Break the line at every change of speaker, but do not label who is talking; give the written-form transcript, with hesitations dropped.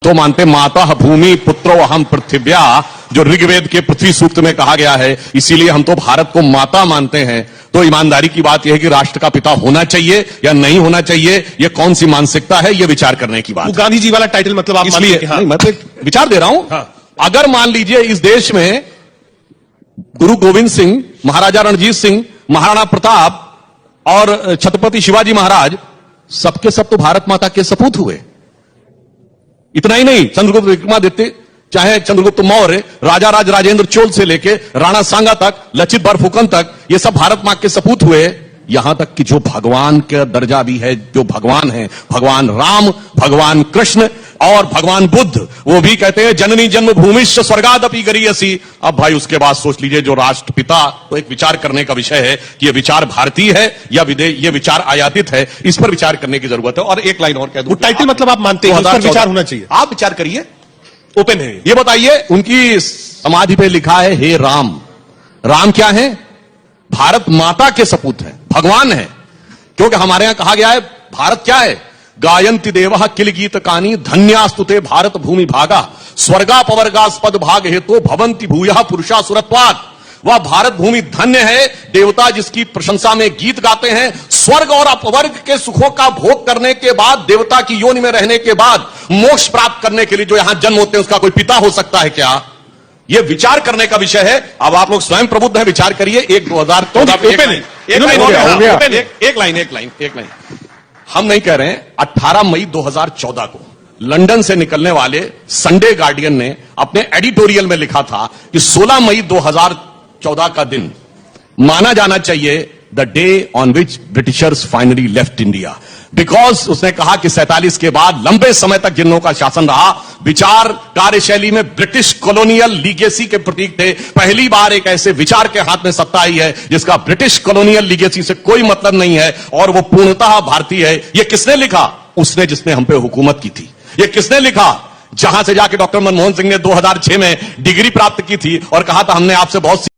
तो मानते माता भूमि पुत्रो अहम पृथिव्या, जो ऋग्वेद के पृथ्वी सूक्त में कहा गया है, इसीलिए हम तो भारत को माता मानते हैं। तो ईमानदारी की बात यह है कि राष्ट्र का पिता होना चाहिए या नहीं होना चाहिए, यह कौन सी मानसिकता है, यह विचार करने की बात।
गांधी जी वाला टाइटल मतलब आप
इसलिए
हाँ।
मैं तो विचार दे रहा हूं।
हाँ।
अगर मान लीजिए इस देश में गुरु गोविंद सिंह, महाराजा रणजीत सिंह, महाराणा प्रताप और छत्रपति शिवाजी महाराज सबके सब तो भारत माता के सपूत हुए। इतना ही नहीं, चंद्रगुप्त विक्रमादित्य, चाहे चंद्रगुप्त मौर्य, राजा राज राजेंद्र चोल से लेके राणा सांगा तक, लचित बरफुकन तक, ये सब भारत मां के सपूत हुए। यहां तक कि जो भगवान का दर्जा भी है, जो भगवान है, भगवान राम, भगवान कृष्ण और भगवान बुद्ध, वो भी कहते हैं जननी जन्मभूमिश्च स्वर्गादपि गरीयसी। अब भाई उसके बाद सोच लीजिए जो राष्ट्रपिता, तो एक विचार करने का विषय है कि ये विचार भारतीय है या ये विचार आयातित है, इस पर विचार करने की जरूरत है। और एक लाइन और कह दूं,
टाइटल मतलब आप मानते हैं, उस पर विचार होना चाहिए।
आप विचार करिए,
ओपन है।
ये बताइए, उनकी समाधि पे लिखा है हे राम। राम क्या है? भारत माता के सपूत है, भगवान है। क्योंकि हमारे यहां कहा गया है भारत क्या है? गायंति देवः किल गीत कानी धन्यास्तुते भारत भूमि भागा स्वर्गापवर्गास्पद भाग हेतु भवंति भूयः पुरुषा सुरत्वात्। वह भारत भूमि धन्य है, देवता जिसकी प्रशंसा में गीत गाते हैं। स्वर्ग और अपवर्ग के सुखों का भोग करने के बाद, देवता की योनि में रहने के बाद मोक्ष प्राप्त करने के लिए जो यहां जन्म होते हैं, उसका कोई पिता हो सकता है क्या? यह विचार करने का विषय है। अब आप लोग स्वयं प्रबुद्ध हैं, विचार करिए। 2014 एक लाइन हम नहीं कह रहे हैं। 18 मई 2014 को लंदन से निकलने वाले संडे गार्डियन ने अपने एडिटोरियल में लिखा था कि 16 मई 2014 का दिन माना जाना चाहिए the day on which Britishers finally left India. Because उसने कहा कि 47 के बाद लंबे समय तक जिन लोगों का शासन रहा, विचार कार्यशैली में ब्रिटिश कॉलोनियल लीगेसी के प्रतीक थे। पहली बार एक ऐसे विचार के हाथ में सत्ता आई है जिसका ब्रिटिश कॉलोनियल लीगेसी से कोई मतलब नहीं है और वो पूर्णतः भारतीय है। ये किसने लिखा? उसने जिसने हम पे हुकूमत की थी। ये किसने लिखा? जहां से जाके डॉक्टर मनमोहन सिंह ने 2006 में डिग्री प्राप्त की थी और कहा था हमने आपसे बहुत